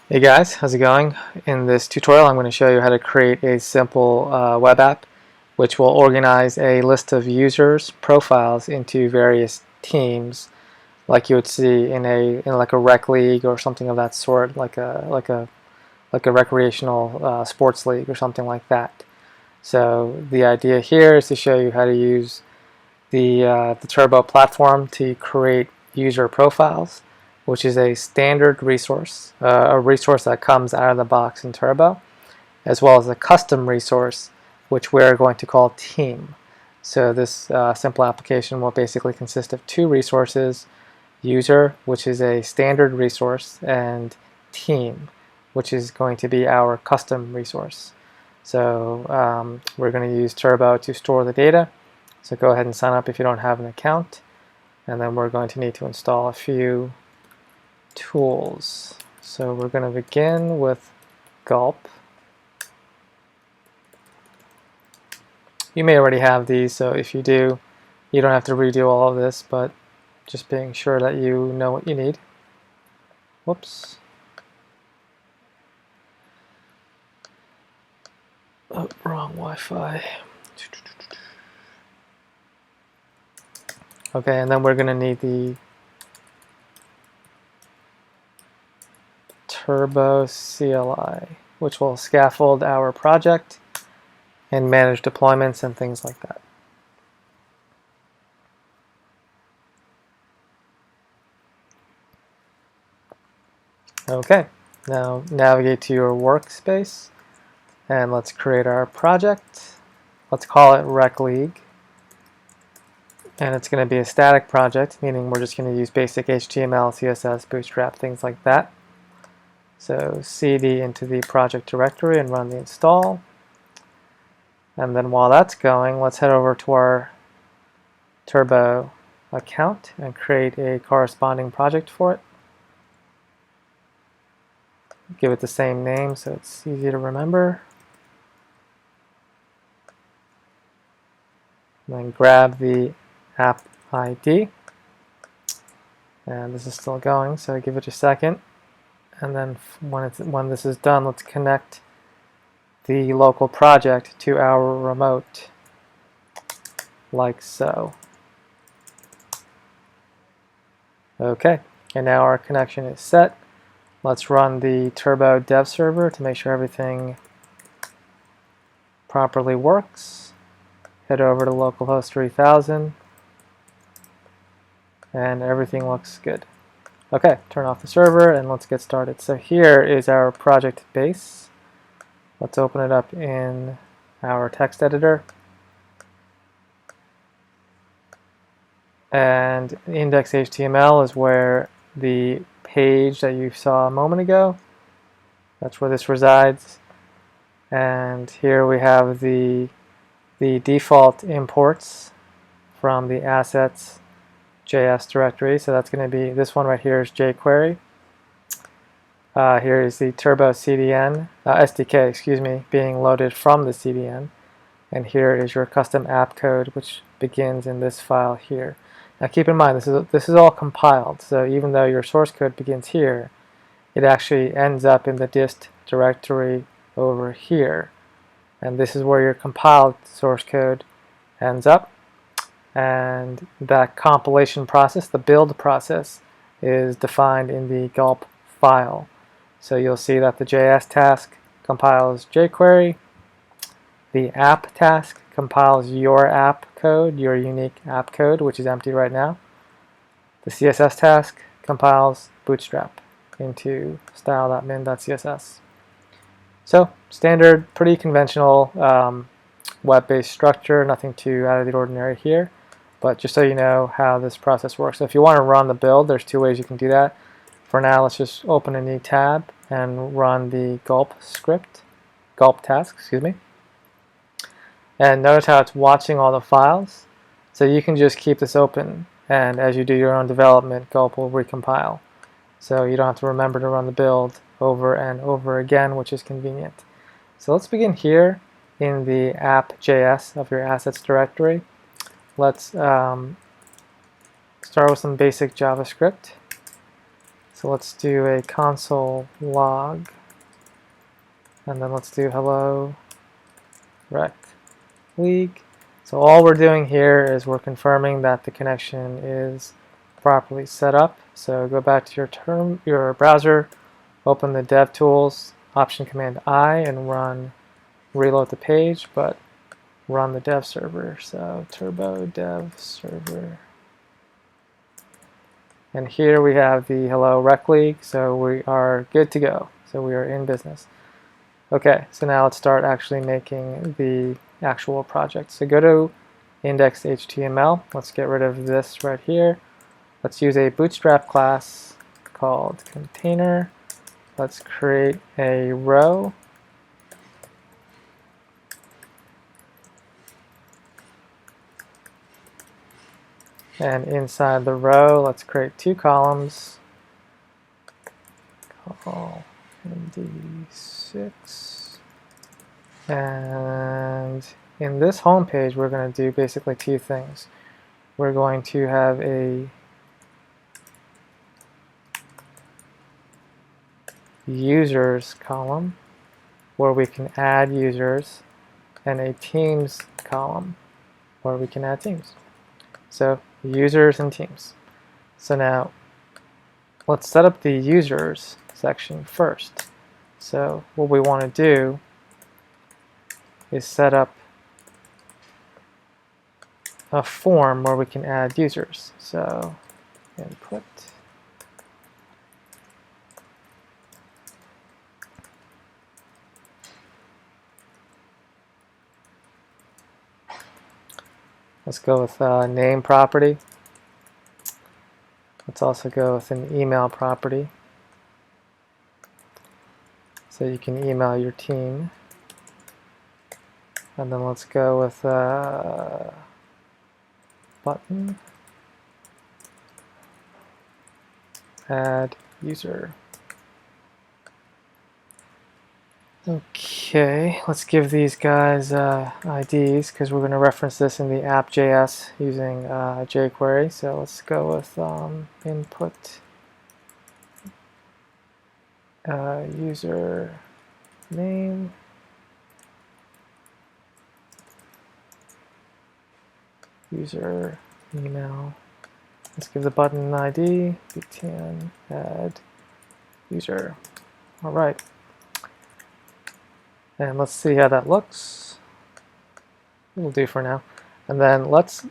Hey guys, how's it going? In this tutorial I'm going to show you how to create a simple web app which will organize a list of users' profiles into various teams like you would see in like a rec league or something of that sort, like a recreational sports league or something like that. So the idea here is to show you how to use the Turbo platform to create user profiles, which is a standard resource, a resource that comes out of the box in Turbo, as well as a custom resource, which we're going to call team. So this simple application will basically consist of two resources: user, which is a standard resource, and team, which is going to be our custom resource. So we're going to use Turbo to store the data. So go ahead and sign up if you don't have an account. And then we're going to need to install a few tools. So we're going to begin with Gulp. You may already have these, so if you do, you don't have to redo all of this, but just being sure that you know what you need. Whoops. Oh, wrong Wi-Fi. Okay, and then we're going to need the Turbo CLI, which will scaffold our project and manage deployments and things like that. Okay, now navigate to your workspace and let's create our project. Let's call it Rec League. And it's going to be a static project, meaning we're just going to use basic HTML, CSS, Bootstrap, things like that. So cd into the project directory and run the install. And then while that's going, let's head over to our Turbo account and create a corresponding project for it. Give it the same name so it's easy to remember. And then grab the app ID. And this is still going, so give it a second. And then when this is done, let's connect the local project to our remote, like so. Okay, and now our connection is set. Let's run the Turbo dev server to make sure everything properly works. Head over to localhost 3000, and everything looks good. Okay, turn off the server and let's get started. So here is our project base. Let's open it up in our text editor. And index.html is where the page that you saw a moment ago, that's where this resides. And here we have the default imports from the assets.js directory. So that's going to be this one right here is jQuery. Here is the Turbo CDN, SDK, excuse me, being loaded from the CDN. And here is your custom app code, which begins in this file here. Now keep in mind, this is all compiled, so even though your source code begins here, it actually ends up in the dist directory over here. And this is where your compiled source code ends up. And that compilation process, the build process, is defined in the gulp file. So you'll see that the JS task compiles jQuery, the app task compiles your app code, your unique app code, which is empty right now. The CSS task compiles Bootstrap into style.min.css. So standard, pretty conventional web-based structure, nothing too out of the ordinary here. But just so you know how this process works. So if you want to run the build, there's two ways you can do that. For now, let's just open a new tab and run the gulp task, excuse me. And notice how it's watching all the files. So you can just keep this open, and as you do your own development, gulp will recompile. So you don't have to remember to run the build over and over again, which is convenient. So let's begin here in the app.js of your assets directory. Let's start with some basic JavaScript. So let's do a console log, and then let's do hello rec league. So all we're doing here is we're confirming that the connection is properly set up. So go back to your browser, open the DevTools, Option Command I, and reload the page, but run the dev server. So turbo dev server. And here we have the hello rec league, so we are good to go. So we are in business. Okay, so now let's start actually making the actual project. So go to index.html. Let's get rid of this right here. Let's use a bootstrap class called container. Let's create a row. And inside the row, let's create 2 columns. Call MD6. And in this home page, we're going to do basically 2 things. We're going to have a users column where we can add users, and a teams column where we can add teams. So users and teams. So now let's set up the users section first. So what we want to do is set up a form where we can add users. So input. Let's go with name property. Let's also go with an email property. So you can email your team. And then let's go with button, add user. Okay, let's give these guys IDs because we're going to reference this in the app.js using jQuery. So let's go with input user name, user email. Let's give the button an ID, btn add user. All right. And let's see how that looks. We'll do for now. And then let's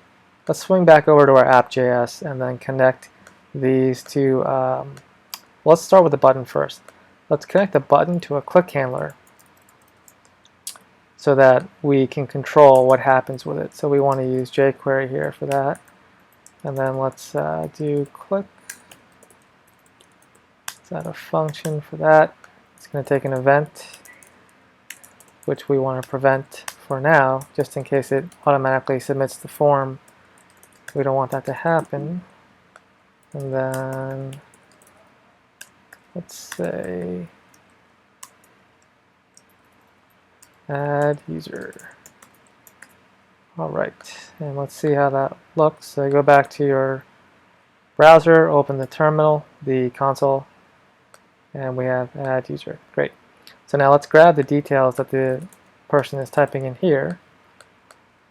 swing back over to our app.js and then connect these two. Let's start with the button first. Let's connect the button to a click handler so that we can control what happens with it. So we want to use jQuery here for that. And then let's do click. Let's add a function for that. It's going to take an event, which we want to prevent for now, just in case it automatically submits the form. We don't want that to happen. And then let's say add user. All right, and let's see how that looks. So go back to your browser, open the terminal, the console, and we have add user. Great. So now let's grab the details that the person is typing in here.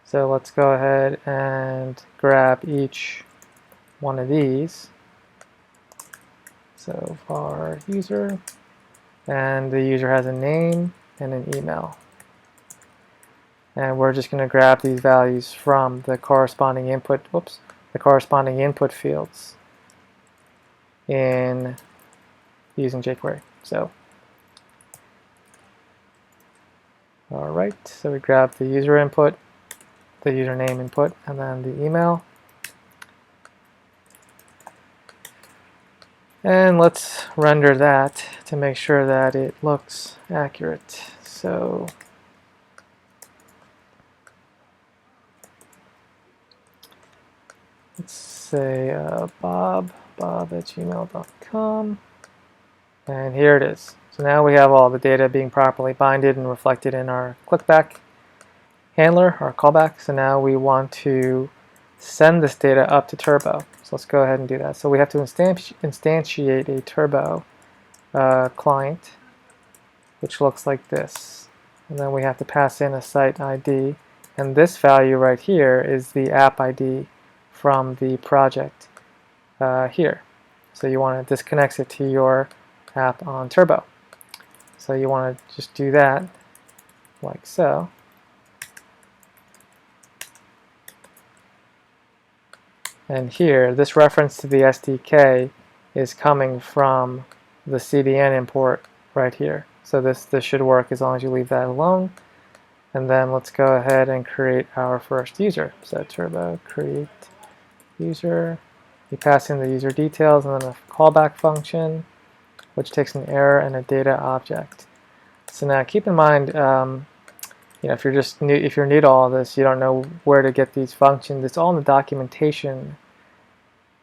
So let's go ahead and grab each one of these. So var user, and the user has a name and an email. And we're just going to grab these values from the corresponding input, the corresponding input fields in using jQuery. So all right, so we grab the user input, the username input, and then the email. And let's render that to make sure that it looks accurate. So let's say bob@gmail.com. And here it is. So now we have all the data being properly binded and reflected in our clickback handler, our callback. So now we want to send this data up to Turbo. So let's go ahead and do that. So we have to instantiate a Turbo client, which looks like this. And then we have to pass in a site ID. And this value right here is the app ID from the project here. So you want to disconnect it to your app on Turbo. So you want to just do that like so. And here, this reference to the SDK is coming from the CDN import right here. So this should work as long as you leave that alone. And then let's go ahead and create our first user. So Turbo create user. You pass in the user details and then a callback function, which takes an error and a data object. So now keep in mind, if you're new to all this, you don't know where to get these functions. It's all in the documentation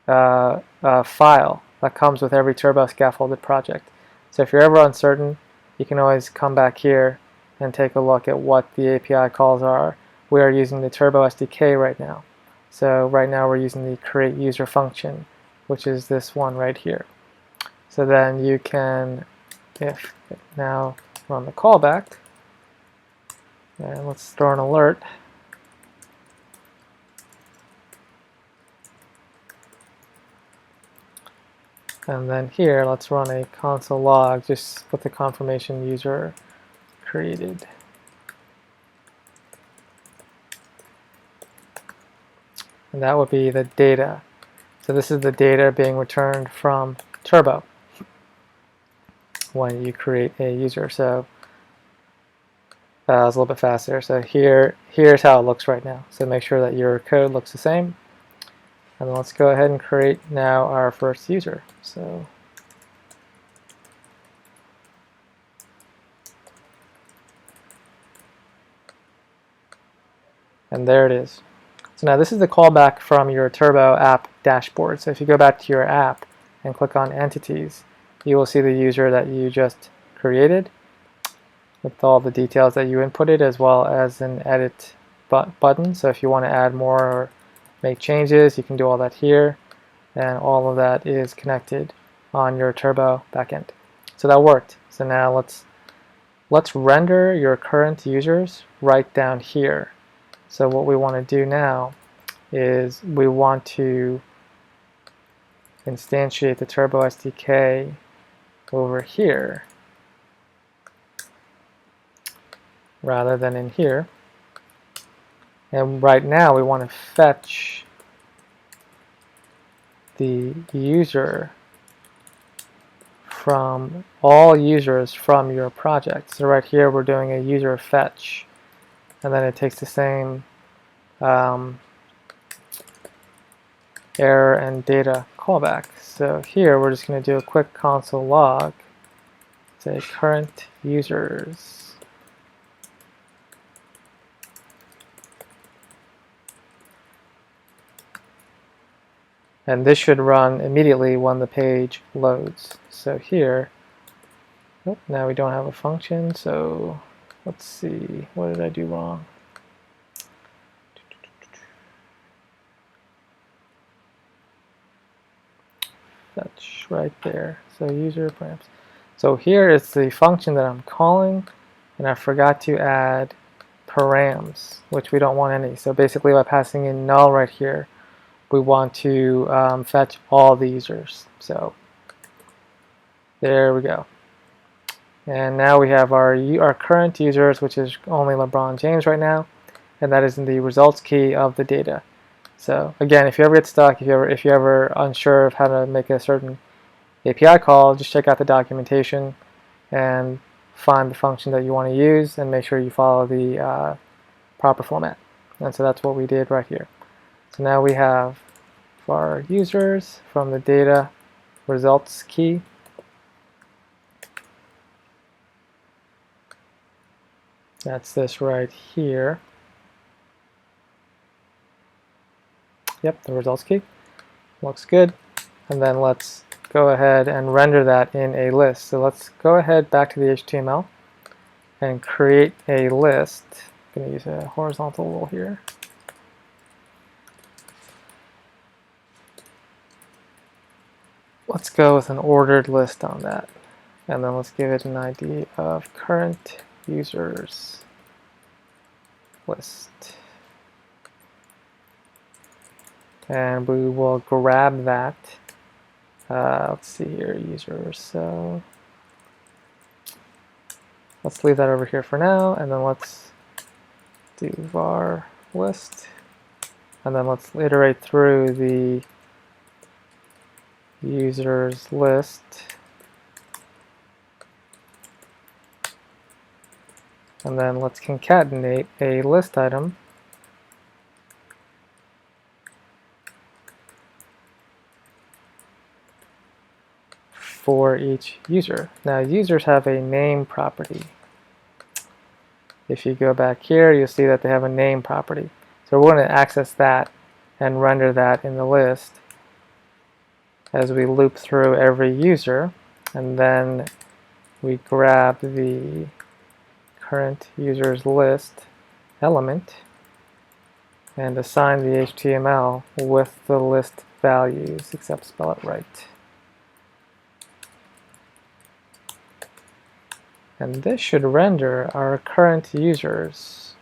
file that comes with every Turbo scaffolded project. So if you're ever uncertain, you can always come back here and take a look at what the API calls are. We are using the Turbo SDK right now. So right now we're using the create user function, which is this one right here. So then you can, now run the callback, and let's throw an alert. And then here, let's run a console log just with the confirmation user created. And that would be the data. So this is the data being returned from Turbo when you create a user. So it's a little bit faster. So here's how it looks right now. So make sure that your code looks the same. And then let's go ahead and create now our first user. So and there it is. So now this is the callback from your Turbo app dashboard. So if you go back to your app and click on entities, you will see the user that you just created with all the details that you inputted, as well as an edit button. So if you want to add more or make changes, you can do all that here, and all of that is connected on your Turbo backend. So that worked. So now let's render your current users right down here. So what we want to do now is we want to instantiate the Turbo SDK over here rather than in here. And right now we want to fetch the user from all users from your project. So right here we're doing a user fetch, and then it takes the same error and data callback. So here we're just going to do a quick console log, say current users. And this should run immediately when the page loads. So here, now we don't have a function, so let's see, what did I do wrong? Fetch right there. So user params. So here is the function that I'm calling, and I forgot to add params, which we don't want any. So basically by passing in null right here, we want to fetch all the users. So there we go. And now we have our current users, which is only LeBron James right now, and that is in the results key of the data. So again, if you ever get stuck, if you're ever unsure of how to make a certain API call, just check out the documentation and find the function that you want to use, and make sure you follow the proper format. And so that's what we did right here. So now we have for our users from the data results key. That's this right here. Yep, the results key. Looks good. And then let's go ahead and render that in a list. So let's go ahead back to the HTML and create a list. I'm going to use a horizontal rule here. let's go with an ordered list on that. And then let's give it an ID of current users list. And we will grab that. Let's see here, users. So let's leave that over here for now, and then let's do var list. And then let's iterate through the users list. And then let's concatenate a list item for each user. Now, users have a name property. If you go back here, you'll see that they have a name property. So we're going to access that and render that in the list as we loop through every user, and then we grab the current users list element and assign the HTML with the list values, except spell it right. And this should render our current users.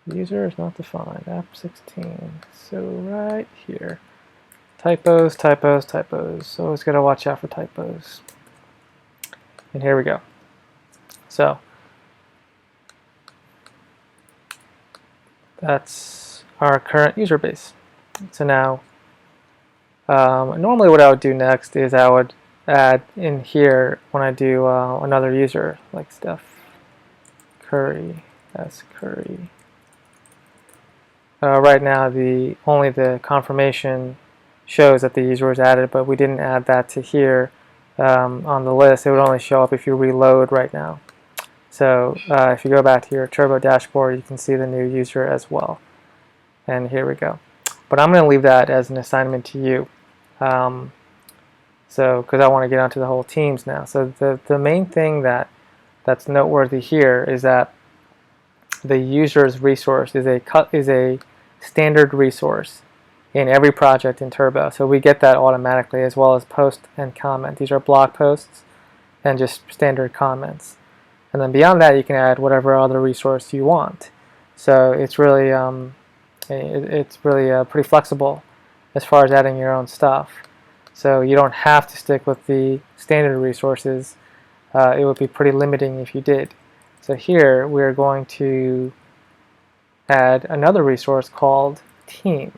User is not defined, app 16. So right here. Typos, typos, typos. So always gotta watch out for typos. And here we go. So that's our current user base. So now, normally what I would do next is I would add in here when I do another user, like Steph Curry, S Curry. Right now, only the confirmation shows that the user was added, but we didn't add that to here on the list. It would only show up if you reload right now. So if you go back to your Turbo dashboard, you can see the new user as well. And here we go. But I'm going to leave that as an assignment to you. So because I want to get onto the whole teams now. So the main thing that's noteworthy here is that the user's resource is a standard resource in every project in Turbo. So we get that automatically, as well as post and comment. These are blog posts and just standard comments. And then beyond that, you can add whatever other resource you want. So it's really pretty flexible as far as adding your own stuff. So you don't have to stick with the standard resources. It would be pretty limiting if you did. So here we're going to add another resource called team.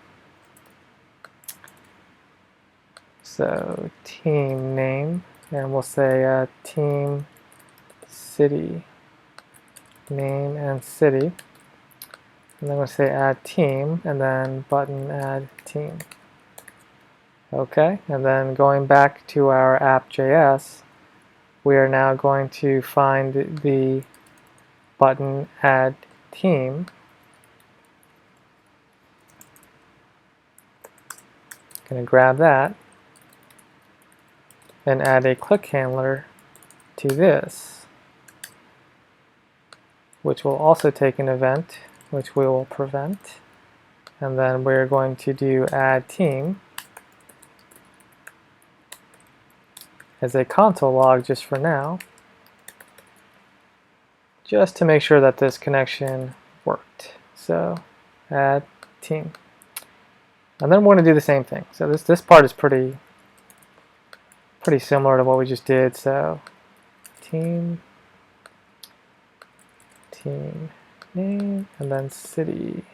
So team name, and we'll say team city, name and city. And then we'll say add team, and then button add team. Okay, and then going back to our app.js, we are now going to find the button add team. Going to grab that and add a click handler to this, which will also take an event, which we will prevent. And then we're going to do add team as a console log just for now, just to make sure that this connection worked. So add team. And then we're going to do the same thing. So this part is pretty similar to what we just did. So team name, and then city.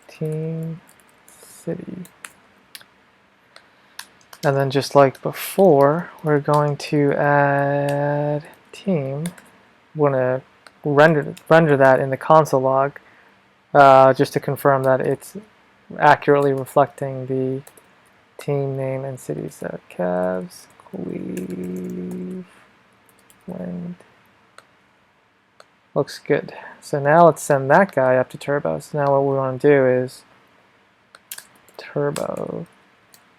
Team city. And then just like before, we're going to add team. We're going to render that in the console log just to confirm that it's accurately reflecting the team name and city. So Cavs, Cleveland. Looks good. So now let's send that guy up to Turbo. So now what we want to do is Turbo.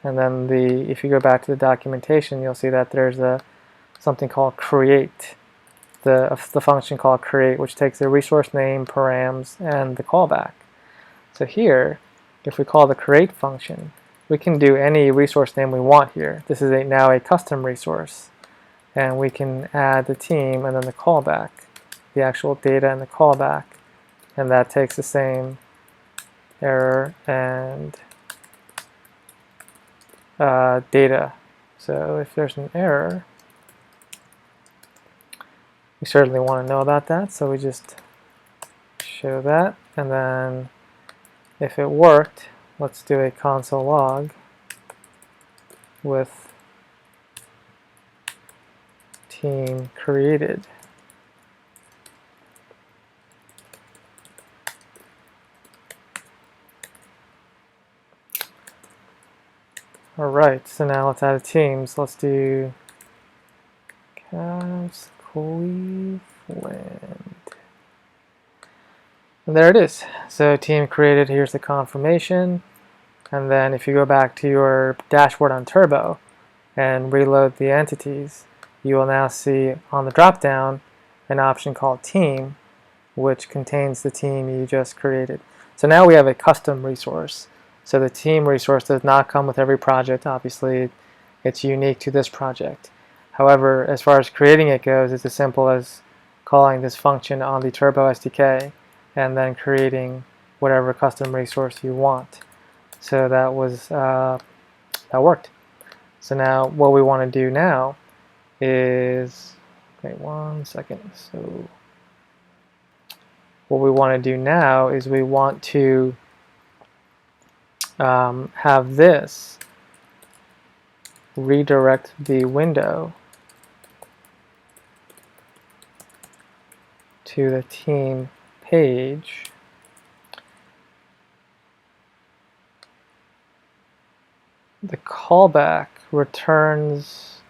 And then if you go back to the documentation, you'll see that there's something called create, the function called create, which takes the resource name, params, and the callback. So here, if we call the create function, we can do any resource name we want here. This is now a custom resource. And we can add the team and then the callback, the actual data and the callback. And that takes the same error and data. So if there's an error, we certainly want to know about that. So we just show that. And then if it worked, let's do a console log with team created. Alright, so now let's add teams. Let's do Cavs Cleveland. And there it is. So team created, here's the confirmation. And then if you go back to your dashboard on Turbo and reload the entities, you will now see on the drop-down an option called Team, which contains the team you just created. So now we have a custom resource. So the team resource does not come with every project. Obviously, it's unique to this project. However, as far as creating it goes, it's as simple as calling this function on the Turbo SDK and then creating whatever custom resource you want. So that worked. So now what we want to do now is, okay, 1 second. So what we want to do now is we want to have this redirect the window to the team page. The callback returns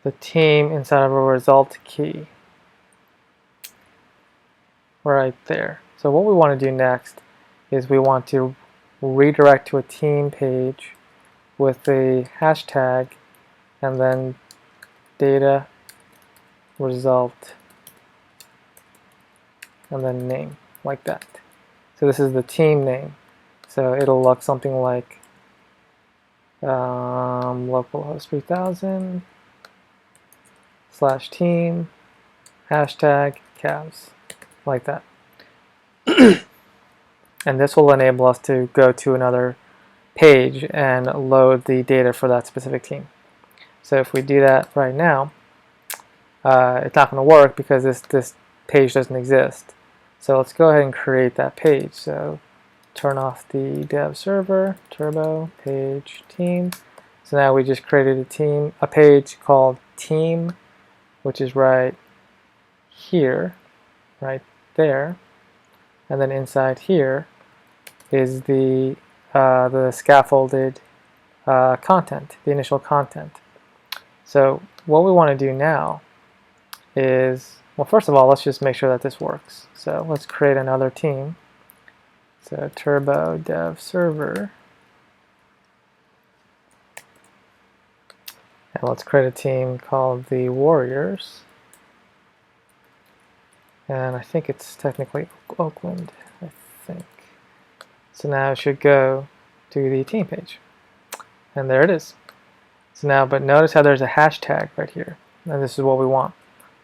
the team inside of a result key right there. So what we want to do next is we want to redirect to a team page with a hashtag and then data result and then name, like that. So this is the team name. So it'll look something like localhost 3000 /team hashtag Cavs, like that. And this will enable us to go to another page and load the data for that specific team. So if we do that right now, it's not going to work because this page doesn't exist. So let's go ahead and create that page. So turn off the dev server, turbo, page, team. So now we just created a page called team, which is right here, right there. And then inside here is the scaffolded content, the initial content. So what we want to do now is, well, first of all, let's just make sure that this works. So let's create another team. So turbo dev server. And let's create a team called the Warriors. And I think it's technically Oakland, I think. So now it should go to the team page. And there it is. So now, but notice how there's a hashtag right here. And this is what we want.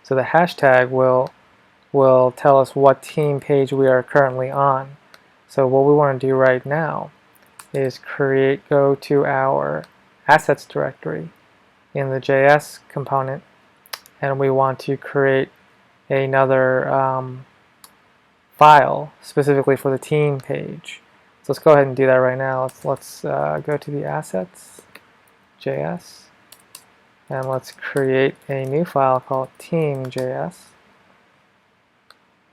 So the hashtag will tell us what team page we are currently on. So what we want to do right now is go to our assets directory in the JS component, and we want to create another file specifically for the team page. So let's go ahead and do that right now. Let's go to the assets JS, and let's create a new file called team.js.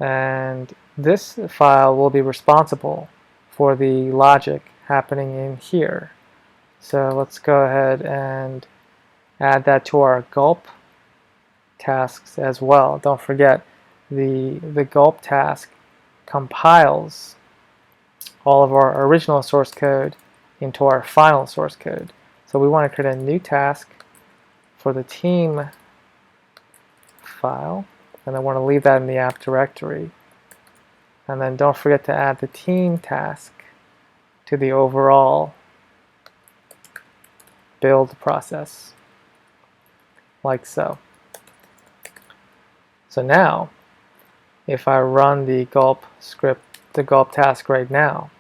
And this file will be responsible for the logic happening in here. So let's go ahead and add that to our gulp tasks as well. Don't forget, the gulp task compiles all of our original source code into our final source code. So we want to create a new task for the team file, and I want to leave that in the app directory. And then don't forget to add the team task to the overall build process, like so. So now, if I run the gulp script, the gulp task right now,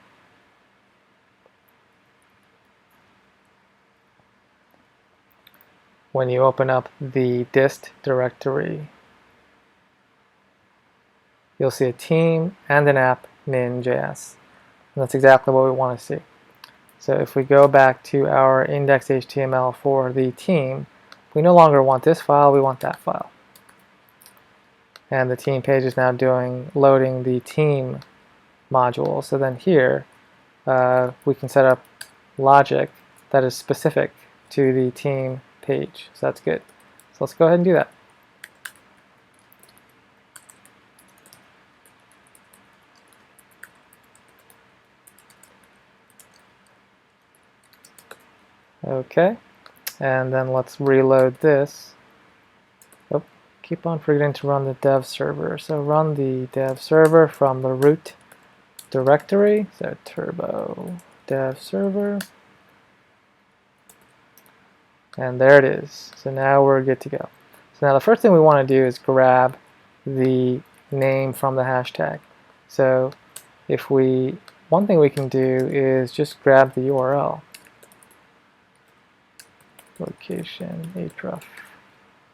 when you open up the dist directory, you'll see a team and an app min.js. And that's exactly what we want to see. So if we go back to our index.html for the team, we no longer want this file, we want that file. And the team page is now loading the team module. So then here, we can set up logic that is specific to the team page. So that's good. So let's go ahead and do that. Okay, and then let's reload this. Oh, keep on forgetting to run the dev server. So run the dev server from the root directory. So turbo dev server. And there it is. So now we're good to go. So now the first thing we want to do is grab the name from the hashtag. So one thing we can do is just grab the URL. Location href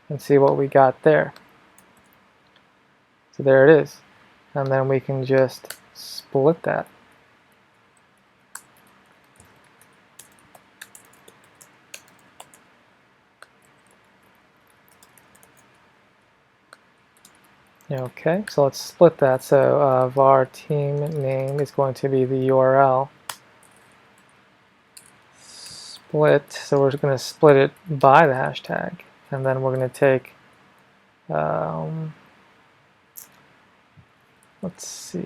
and see what we got there. So there it is. And then we can just split that. Okay, so let's split that. So var team name is going to be the URL. Split, so we're going to split it by the hashtag, and then we're going to take, let's see,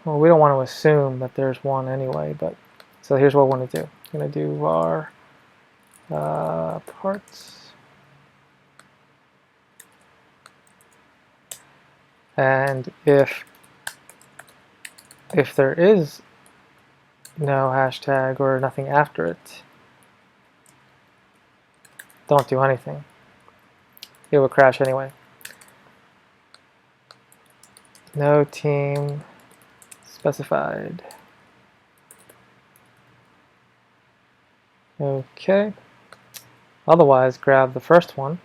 well, we don't want to assume that there's one anyway, but, so here's what we want to do. I'm going to do var parts, and if there is no hashtag or nothing after it, don't do anything. It will crash anyway. No team specified. Okay. Otherwise, grab the first one.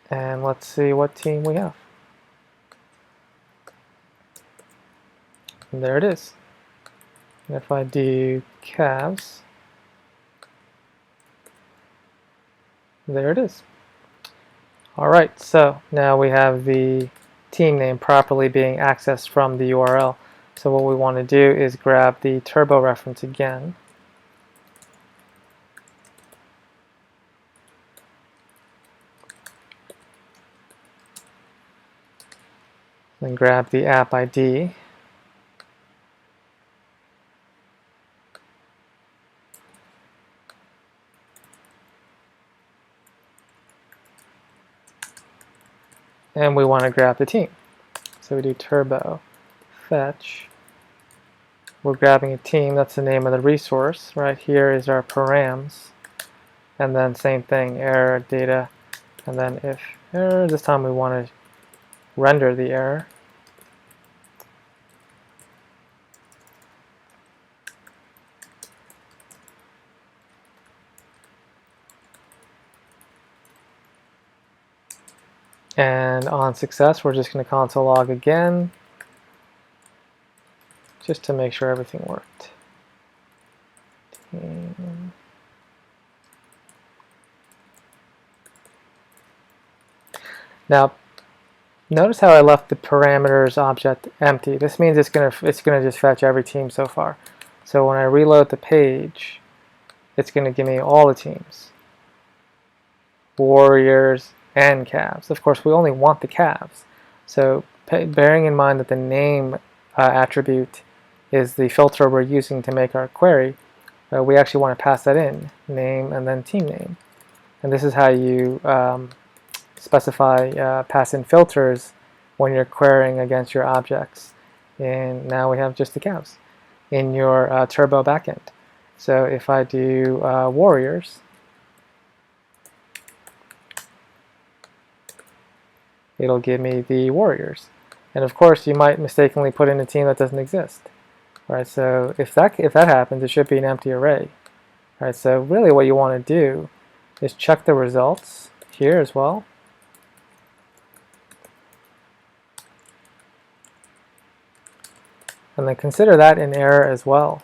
And let's see what team we have. And there it is. And if I do calves, there it is. Alright, so now we have the team name properly being accessed from the URL. So what we want to do is grab the turbo reference again. Then grab the app ID. And we want to grab the team. So we do turbo fetch. We're grabbing a team, that's the name of the resource. Right here is our params. And then same thing, error data. And then if error, this time we want to render the error. And on success, we're just going to console log again, just to make sure everything worked. Now, notice how I left the parameters object empty. This means it's gonna just fetch every team so far. So when I reload the page, it's going to give me all the teams, warriors and calves. Of course, we only want the calves. So bearing in mind that the name attribute is the filter we're using to make our query, we actually want to pass that in, name and then team name. And this is how you specify, pass in filters when you're querying against your objects. And now we have just the cows in your Turbo backend. So if I do warriors, it'll give me the warriors. And of course, you might mistakenly put in a team that doesn't exist. Right? So if that happens, it should be an empty array. Right? So really what you want to do is check the results here as well. And then consider that an error as well.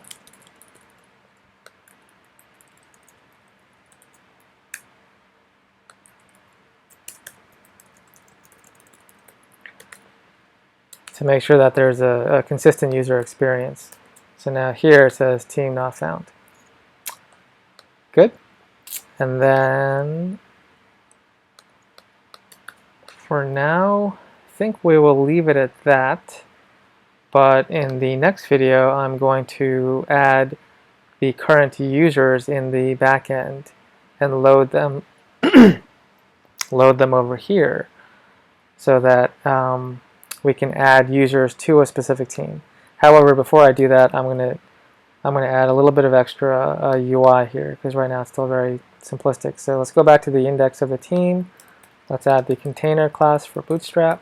To make sure that there's a consistent user experience. So now here it says team not found. Good. And then for now, I think we will leave it at that. But in the next video, I'm going to add the current users in the backend and load them over here so that we can add users to a specific team. However, before I do that, I'm going to add a little bit of extra UI here because right now it's still very simplistic. So let's go back to the index of the team. Let's add the container class for Bootstrap.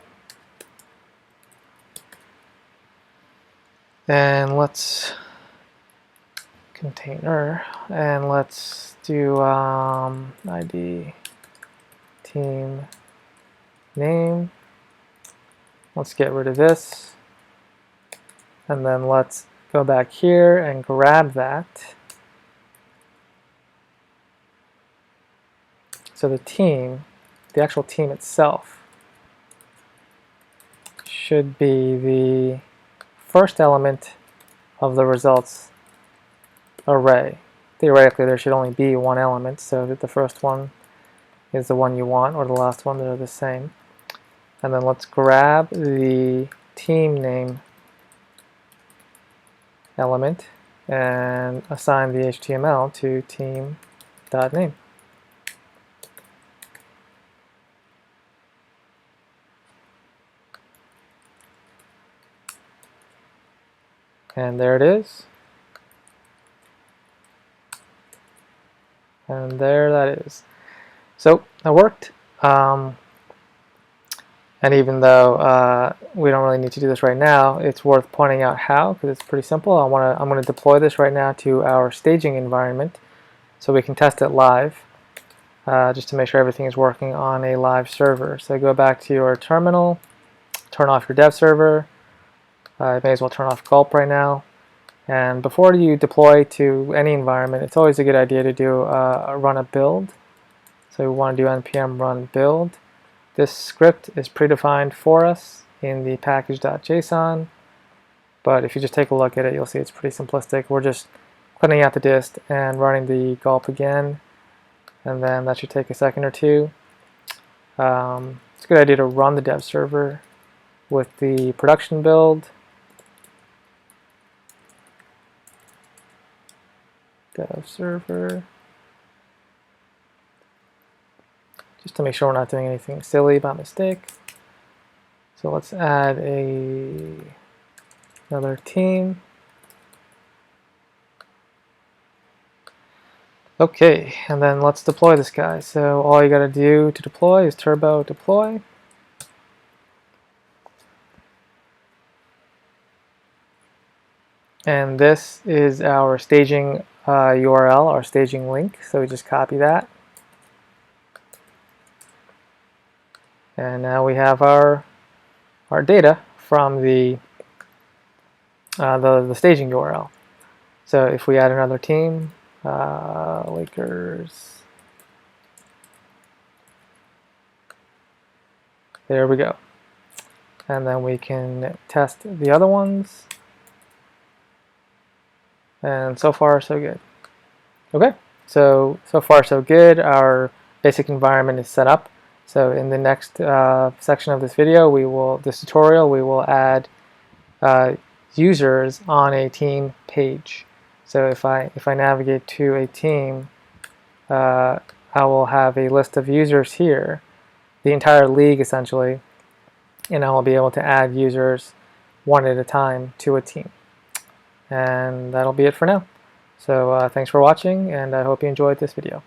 And let's container, and let's do ID team name. Let's get rid of this, and then let's go back here and grab that. So the team, the actual team itself, should be the first element of the results array. Theoretically, there should only be one element, so that the first one is the one you want, or the last one, they're the same. And then let's grab the team name element and assign the HTML to team.name. And there it is. And there that is. So that worked. And even though we don't really need to do this right now, it's worth pointing out how, because it's pretty simple. I'm going to deploy this right now to our staging environment so we can test it live, just to make sure everything is working on a live server. So go back to your terminal, turn off your dev server. I may as well turn off gulp right now. And before you deploy to any environment, it's always a good idea to do run a build. So we want to do npm run build. This script is predefined for us in the package.json, but if you just take a look at it, you'll see it's pretty simplistic. We're just cleaning out the dist and running the gulp again, and then that should take a second or two. It's a good idea to run the dev server with the production build. Dev server. Just to make sure we're not doing anything silly by mistake. So let's add another team. Okay, and then let's deploy this guy. So all you got to do to deploy is turbo deploy. And this is our staging URL, our staging link. So we just copy that. And now we have our data from the staging URL. So if we add another team, Lakers, there we go. And then we can test the other ones. And so far, so good. Okay, so far, so good. Our basic environment is set up. So in the next section of this video, this tutorial, we will add users on a team page. So if I navigate to a team, I will have a list of users here, the entire league essentially, and I will be able to add users one at a time to a team. And that'll be it for now. So thanks for watching, and I hope you enjoyed this video.